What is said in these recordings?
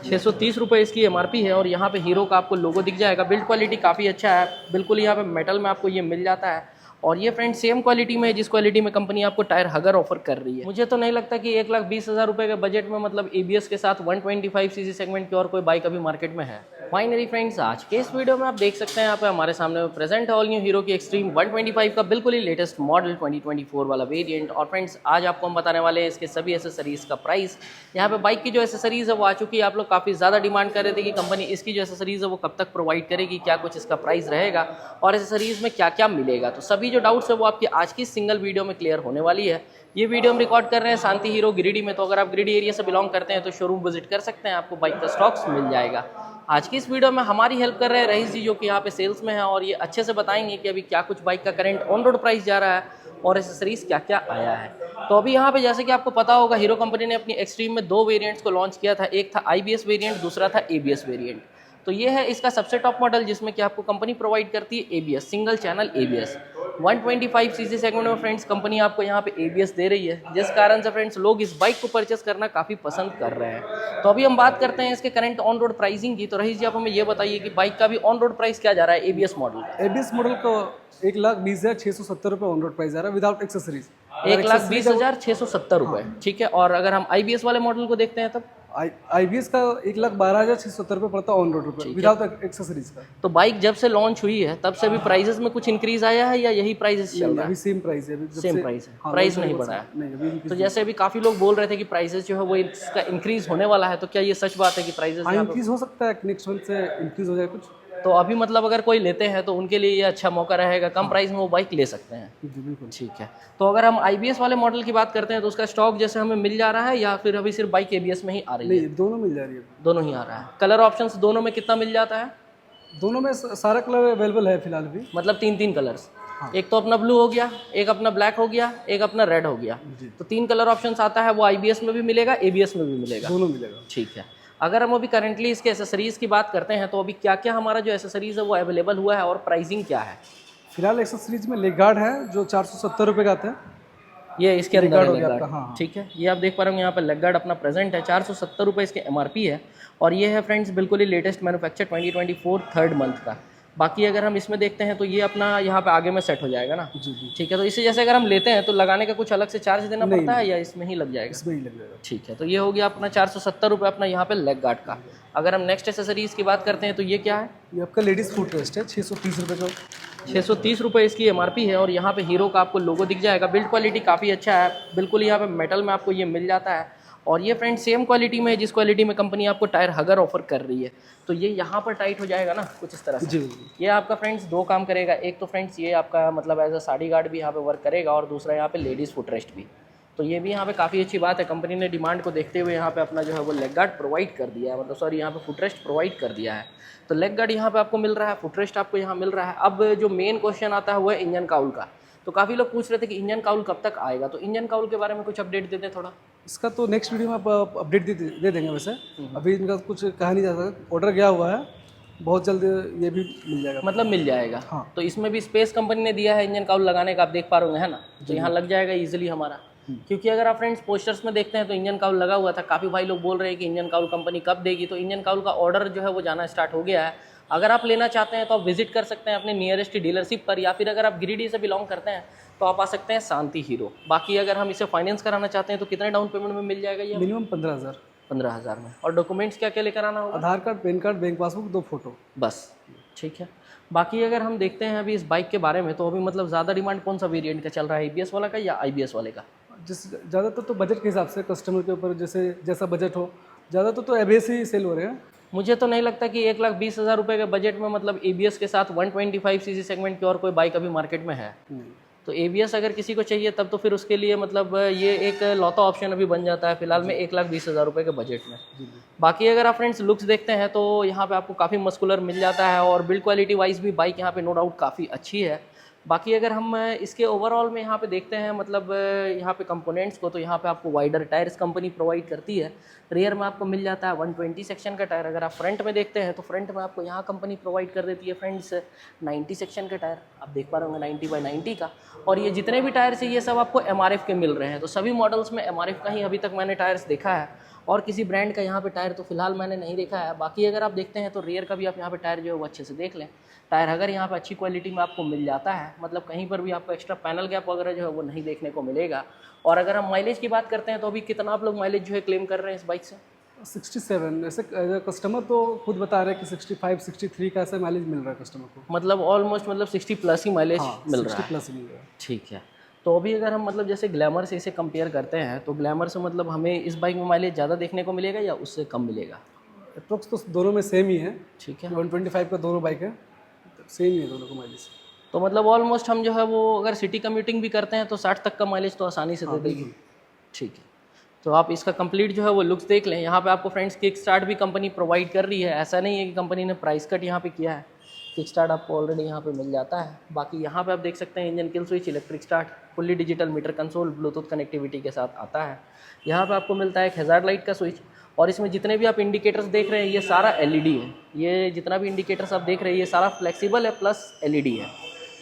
₹630 इसकी एमआरपी है और यहाँ पे हीरो का आपको लोगो दिख जाएगा। बिल्ड क्वालिटी काफ़ी अच्छा है, बिल्कुल यहाँ पे मेटल में आपको ये मिल जाता है और ये फ्रेंड सेम क्वालिटी में है जिस क्वालिटी में कंपनी आपको टायर हगर ऑफर कर रही है। मुझे तो नहीं लगता कि 1,20,000 रुपये के बजट में मतलब एबीएस के साथ 125 सीसी सेगमेंट की और कोई बाइक अभी मार्केट में है। फाइनली फ्रेंड्स, आज के इस वीडियो में आप देख सकते हैं यहाँ पे हमारे सामने प्रेजेंट है ऑल न्यू हीरो की एक्सट्रीम 125 का बिल्कुल ही लेटेस्ट मॉडल 2024 वाला वेरिएंट। और फ्रेंड्स, आज आपको हम बताने वाले हैं इसके सभी एसेसरीज का प्राइस। यहाँ पे बाइक की जो एसेसरीज है वो आ चुकी है, आप लोग काफ़ी ज़्यादा डिमांड कर रहे थे कि कंपनी इसकी जो एसेसरीज है वो कब तक प्रोवाइड करेगी, क्या कुछ इसका प्राइस रहेगा और एसेसरीज में क्या क्या मिलेगा। तो सभी जो डाउट्स है वो आपकी आज की सिंगल वीडियो में क्लियर होने वाली है। ये वीडियो हम रिकॉर्ड कर रहे हैं शांति हीरो गिरिडीह में, तो अगर आप गिरिडीह एरिया से बिलोंग करते हैं तो शोरूम विजिट कर सकते हैं, आपको बाइक का स्टॉक्स मिल जाएगा। आज की इस वीडियो में हमारी हेल्प कर रहे हैं रईस जी, जो कि यहाँ पे सेल्स में है और ये अच्छे से बताएंगे कि अभी क्या कुछ बाइक का करंट ऑन रोड प्राइस जा रहा है और एसेसरीज क्या क्या आया है। तो अभी यहाँ पे जैसे कि आपको पता होगा, हीरो कंपनी ने अपनी एक्सट्रीम में 2 वेरिएंट्स को लॉन्च किया था। एक था आईबीएस वेरिएंट, दूसरा था एबीएस वेरिएंट। तो ये है इसका सबसे टॉप मॉडल जिसमें कि आपको कंपनी प्रोवाइड करती है ABS, single channel ABS. 125 CC segment में फ्रेंड्स कंपनी आपको यहाँ पे एबीएस दे रही है, जिस कारण से फ्रेंड्स लोग इस बाइक को परचेस करना काफ़ी पसंद कर रहे हैं। तो अभी हम बात करते हैं इसके करंट ऑन रोड प्राइसिंग की। तो रईस जी, आप हमें ये बताइए कि बाइक का भी ऑन रोड प्राइस क्या जा रहा है एबीएस मॉडल का? एबीएस मॉडल को 1,20,670 रुपये ऑन रोड प्राइस जा रहा है विदाउट एक्सेसरीज। 1,20,670 रुपये, ठीक है। और अगर हम आईबीएस वाले मॉडल को देखते हैं तब आईबीएस का 1,12,670 रुपये पड़ता है ऑन रोड रुपये विदाउट एक्सेसरीज का। तो बाइक जब से लॉन्च हुई है तब से भी प्राइसेस में कुछ इंक्रीज आया है या यही प्राइसेस चल रहा है? अभी सेम प्राइस है, सेम प्राइस है, प्राइस नहीं बढ़ा है। नहीं। तो जैसे अभी काफी लोग बोल रहे थे कि प्राइसेस जो है वो इसका इंक्रीज होने वाला है, तो क्या ये सच बात है कि प्राइसेस इंक्रीज हो सकता है, नेक्स्ट मंथ से इंक्रीज हो जाए कुछ? तो अभी मतलब अगर कोई लेते हैं तो उनके लिए ये अच्छा मौका रहेगा, कम प्राइस में वो बाइक ले सकते हैं। जी बिल्कुल, ठीक है। तो अगर हम आईबीएस वाले मॉडल की बात करते हैं तो उसका स्टॉक जैसे हमें मिल जा रहा है या फिर अभी सिर्फ बाइक एबीएस में ही आ रही है? नहीं, दोनों मिल जा रही है। दोनों ही आ रहा है। कलर ऑप्शंस दोनों में कितना मिल जाता है? दोनों में सारा कलर अवेलेबल है फिलहाल भी, मतलब 3 कलर्स। एक तो अपना ब्लू हो गया, एक अपना ब्लैक हो गया, एक अपना रेड हो गया। तो 3 कलर ऑप्शंस आता है, वो आईबीएस में भी मिलेगा, एबीएस में भी मिलेगा, दोनों मिलेगा। ठीक है। अगर हम अभी करंटली इसके एसेसरीज की बात करते हैं तो अभी क्या क्या हमारा जो एसेसरीज है वो अवेलेबल हुआ है और प्राइसिंग क्या है? फिलहाल एक्सेसरीज में लेग गार्ड है जो 470 रुपये का आता है। ये इसके अंदर है लेग गार्ड, हाँ। ठीक है। ये आप देख पा रहे हो यहाँ पे लेग गार्ड अपना प्रेजेंट है, 470 रुपये इसके एमआरपी है और ये है फ्रेंड्स बिल्कुल ही लेटेस्ट मैन्युफैक्चर 2024 थर्ड मंथ का। बाकी अगर हम इसमें देखते हैं तो ये अपना यहाँ पे आगे में सेट हो जाएगा ना, ठीक है। तो इसे जैसे अगर हम लेते हैं तो लगाने का कुछ अलग से चार्ज देना पड़ता है या इसमें ही लग जाएगा? इसमें ही लग जाएगा, ठीक है। तो ये हो गया अपना 470 रुपये अपना यहाँ पे लेग गार्ड का। अगर हम नेक्स्ट एसेसरीज की बात करते हैं तो ये क्या है? ये आपका लेडीज़ फुट रेस्ट है, 630 रुपये का। 630 रुपये इसकी एमआरपी है और यहाँ पे हीरो का आपको लोगो दिख जाएगा। बिल्ड क्वालिटी काफ़ी अच्छा है, बिल्कुल यहाँ पे मेटल में आपको ये मिल जाता है और ये फ्रेंड सेम क्वालिटी में है जिस क्वालिटी में कंपनी आपको टायर हगर ऑफर कर रही है। तो ये यहाँ पर टाइट हो जाएगा ना कुछ इस तरह से। जी। ये आपका फ्रेंड्स 2 काम करेगा। एक तो फ्रेंड्स ये आपका मतलब एज अ साड़ी गार्ड भी यहाँ पे वर्क करेगा और दूसरा यहाँ पे लेडीज़ फुट रेस्ट भी। तो ये भी यहाँ पे काफ़ी अच्छी बात है, कंपनी ने डिमांड को देखते हुए यहाँ पे अपना जो है वो लेग गार्ड प्रोवाइड कर दिया है, मतलब सॉरी यहाँ पे फुट रेस्ट प्रोवाइड कर दिया है। तो लेग गार्ड यहाँ पे आपको मिल रहा है, फुट रेस्ट आपको यहाँ मिल रहा है। अब जो मेन क्वेश्चन आता है वो है इंजन काउल का। तो काफ़ी लोग पूछ रहे थे कि इंजन काउल कब तक आएगा, तो इंजन काउल के बारे में कुछ अपडेट देते थोड़ा। इसका तो नेक्स्ट वीडियो में आप अपडेट दे देंगे। वैसे अभी इनका कुछ कहा नहीं जा सकता, ऑर्डर गया हुआ है, बहुत जल्द ये भी मिल जाएगा, मतलब मिल जाएगा। हाँ। तो इसमें भी स्पेस कंपनी ने दिया है इंजन काउल लगाने का, आप देख पा रहे होंगे है ना, तो यहाँ लग जाएगा इजीली हमारा। क्योंकि अगर आप फ्रेंड्स पोस्टर्स में देखते हैं तो इंजन काउल लगा हुआ था, काफ़ी भाई लोग बोल रहे हैं कि इंजन काउल कंपनी कब देगी। तो इंजन काउल का ऑर्डर जो है वो जाना स्टार्ट हो गया है। अगर आप लेना चाहते हैं तो आप विजिट कर सकते हैं अपने नियरेस्ट डीलरशिप पर, या फिर अगर आप गिरिडीह से बिलोंग करते हैं तो आप आ सकते हैं शांति हीरो। बाकी अगर हम इसे फाइनेंस कराना चाहते हैं तो कितने डाउन पेमेंट में मिल जाएगा ये? मिनिमम 15,000। 15,000 में। और डॉक्यूमेंट्स क्या क्या लेकर आना होगा? Aadhaar card, PAN card, bank passbook, 2 photo बस, ठीक है। बाकी अगर हम देखते हैं अभी इस बाइक के बारे में तो अभी मतलब ज़्यादा डिमांड कौन सा वेरिएंट का चल रहा है, एबीएस वाला का या आईबीएस वाले का? जिस ज़्यादातर तो बजट के हिसाब से कस्टमर के ऊपर जैसा बजट हो, ज़्यादातर तो एबीएस ही सेल हो रहे हैं। मुझे तो नहीं लगता कि 1,20,000 रुपये के बजट में मतलब एबीएस के साथ 125 सीसी सेगमेंट की और कोई बाइक अभी मार्केट में है। तो एबीएस अगर किसी को चाहिए तब तो फिर उसके लिए मतलब ये एक लौता ऑप्शन अभी बन जाता है फिलहाल में 1,20,000 रुपये के बजट में। बाकी अगर आप फ्रेंड्स लुक्स देखते हैं तो यहाँ पे आपको काफ़ी मस्कुलर मिल जाता है और बिल्ड क्वालिटी वाइज भी बाइक यहाँ पे नो डाउट काफ़ी अच्छी है। बाकी अगर हम इसके ओवरऑल में यहाँ पे देखते हैं मतलब यहाँ पे कंपोनेंट्स को, तो यहाँ पे आपको वाइडर टायर्स कंपनी प्रोवाइड करती है। रियर में आपको मिल जाता है 120 सेक्शन का टायर। अगर आप फ्रंट में देखते हैं तो फ्रंट में आपको यहाँ कंपनी प्रोवाइड कर देती है फ्रेंड्स 90 सेक्शन का टायर, आप देख पा रहे होंगे 90/90 का। और ये जितने भी टायर्स है ये सब आपको एमआरएफ के मिल रहे हैं। तो सभी मॉडल्स में एमआरएफ का ही अभी तक मैंने टायर्स देखा है और किसी ब्रांड का यहाँ पे टायर तो फिलहाल मैंने नहीं देखा है। बाकी अगर आप देखते हैं तो रियर का भी आप यहाँ पे टायर जो है वो अच्छे से देख लें। टायर अगर यहाँ पे अच्छी क्वालिटी में आपको मिल जाता है, मतलब कहीं पर भी आपको एक्स्ट्रा पैनल गैप वगैरह जो है वो नहीं देखने को मिलेगा। और अगर हम माइलेज की बात करते हैं तो अभी कितना आप लोग माइलेज जो है क्लेम कर रहे हैं इस बाइक से? 67। ऐसे कस्टमर तो खुद बता रहे हैं कि 65 63 का ऐसा माइलेज मिल रहा है कस्टमर को। मतलब ऑलमोस्ट मतलब 60 प्लस ही माइलेज मिल रहा है। 60 प्लस मिल रहा है। ठीक है। तो अभी अगर हम मतलब जैसे ग्लैमर से इसे कंपेयर करते हैं तो ग्लैमर से मतलब हमें इस बाइक में माइलेज ज़्यादा देखने को मिलेगा या उससे कम मिलेगा? अप्रोक्स तो दोनों में सेम ही है। ठीक है। 125 का दोनों बाइक है, सेम ही है दोनों का माइलेज। तो मतलब ऑलमोस्ट हम जो है वो अगर सिटी कम्यूटिंग भी करते हैं तो 60 तक का माइलेज तो आसानी से दे देगी। ठीक है। तो आप इसका कंप्लीट जो है वो लुक्स देख लें। यहाँ पे आपको फ्रेंड्स किक स्टार्ट भी कंपनी प्रोवाइड कर रही है, ऐसा नहीं है कि कंपनी ने प्राइस कट यहाँ पे किया है। किक स्टार्ट आपको ऑलरेडी यहाँ पे मिल जाता है। बाकी यहाँ पे आप देख सकते हैं engine kill switch, electric start, fully digital meter console, Bluetooth connectivity के साथ आता है। यहाँ पे आपको मिलता है एक हैजार्ड लाइट का स्विच, और इसमें जितने भी आप इंडिकेटर्स देख रहे हैं ये सारा एलईडी है। ये जितना भी इंडिकेटर्स आप देख रहे हैं ये सारा फ्लेक्सिबल है प्लस एलईडी है।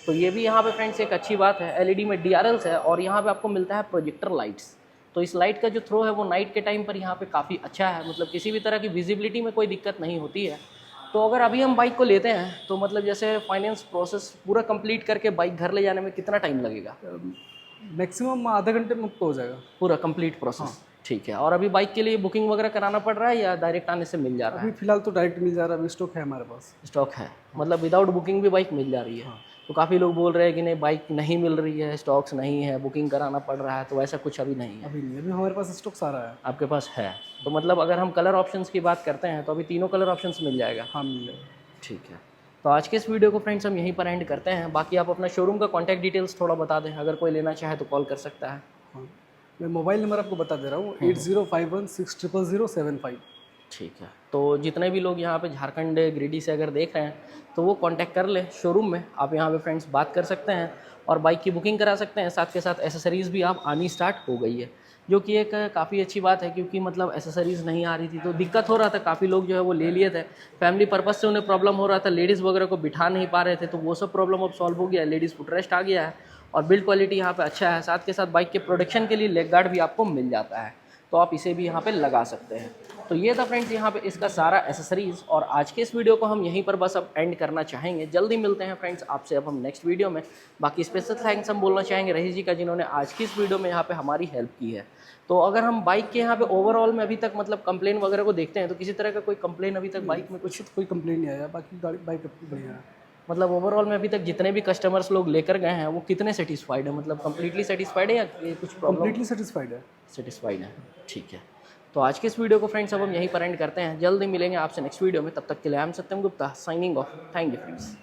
तो ये भी यहाँ पे फ्रेंड्स एक अच्छी बात है। एलईडी में डीआरएल्स है और यहाँ पे आपको मिलता है प्रोजेक्टर लाइट्स। तो इस लाइट का जो थ्रो है वो नाइट के टाइम पर यहाँ पे काफ़ी अच्छा है, मतलब किसी भी तरह की विजिबिलिटी में कोई दिक्कत नहीं होती है। तो अगर अभी हम बाइक को लेते हैं तो मतलब जैसे फाइनेंस प्रोसेस पूरा कंप्लीट करके बाइक घर ले जाने में कितना टाइम लगेगा? मैक्सिमम आधा घंटे में तो हो जाएगा पूरा कंप्लीट प्रोसेस। ठीक है। और अभी बाइक के लिए बुकिंग वगैरह कराना पड़ रहा है या डायरेक्ट आने से मिल जा रहा है? अभी फिलहाल तो डायरेक्ट मिल जा रहा है, अभी स्टॉक है हमारे पास। स्टॉक है, मतलब विदाउट बुकिंग भी बाइक मिल जा रही है। तो काफ़ी लोग बोल रहे हैं कि नहीं बाइक नहीं मिल रही है, स्टॉक्स नहीं है, बुकिंग कराना पड़ रहा है, तो ऐसा कुछ अभी नहीं है। अभी नहीं, अभी हमारे पास स्टॉक सारा है। आपके पास है तो मतलब अगर हम कलर ऑप्शंस की बात करते हैं तो अभी तीनों कलर ऑप्शंस मिल जाएगा। हाँ मिल जाएगा। ठीक है। तो आज के इस वीडियो को फ्रेंड्स हम यहीं पर एंड करते हैं। बाकी आप अपना शोरूम का कॉन्टैक्ट डिटेल्स थोड़ा बता दें, अगर कोई लेना चाहे तो कॉल कर सकता है। हाँ, मैं मोबाइल नंबर आपको बता दे रहा हूँ, 8051600075। ठीक है। तो जितने भी लोग यहाँ पे झारखंड गिरिडीह से अगर देख रहे हैं तो वो कांटेक्ट कर लें शोरूम में। आप यहाँ पे फ्रेंड्स बात कर सकते हैं और बाइक की बुकिंग करा सकते हैं। साथ के साथ एसेसरीज़ भी आप आनी स्टार्ट हो गई है, जो कि एक काफ़ी अच्छी बात है, क्योंकि मतलब एसेसरीज़ नहीं आ रही थी तो दिक्कत हो रहा था। काफ़ी लोग जो है वो ले लिए थे, फैमिली पर्पज़ से उन्हें प्रॉब्लम हो रहा था, लेडीज़ वगैरह को बिठा नहीं पा रहे थे, तो वो सब प्रॉब्लम अब सॉल्व हो गया है। लेडीज़ फुटरेस्ट आ गया है और बिल्ड क्वालिटी यहाँ पे अच्छा है। साथ के साथ बाइक के प्रोटेक्शन के लिए लेग गार्ड भी आपको मिल जाता है, तो आप इसे भी यहाँ पे लगा सकते हैं। तो ये था फ्रेंड्स यहाँ पे इसका सारा एसेसरीज़, और आज के इस वीडियो को हम यहीं पर बस अब एंड करना चाहेंगे। जल्दी मिलते हैं फ्रेंड्स आपसे अब हम नेक्स्ट वीडियो में। बाकी स्पेशल थैंक्स हम बोलना चाहेंगे रहीश जी का, जिन्होंने आज की इस वीडियो में यहाँ पे हमारी हेल्प की है। तो अगर हम बाइक के यहाँ पे ओवरऑल में अभी तक मतलब कंप्लेन वगैरह को देखते हैं तो किसी तरह का कोई कंप्लेन अभी तक बाइक में कुछ कोई कंप्लेन नहीं आया, बाकी गाड़ी बाइक बढ़िया है। मतलब ओवरऑल में अभी तक जितने भी कस्टमर्स लोग लेकर गए हैं वो कितने सेटिस्फाइड है? मतलब कंप्लीटली सेटिस्फाइड है या कुछ प्रॉब्लम? कंप्लीटली सेटिस्फाइड है। सेटिस्फाइड है। ठीक है। तो आज के इस वीडियो को फ्रेंड्स अब हम यहीं पर एंड करते हैं। जल्दी मिलेंगे आपसे नेक्स्ट वीडियो में, तब तक के लिए I am Satyam Gupta signing off. Thank you friends.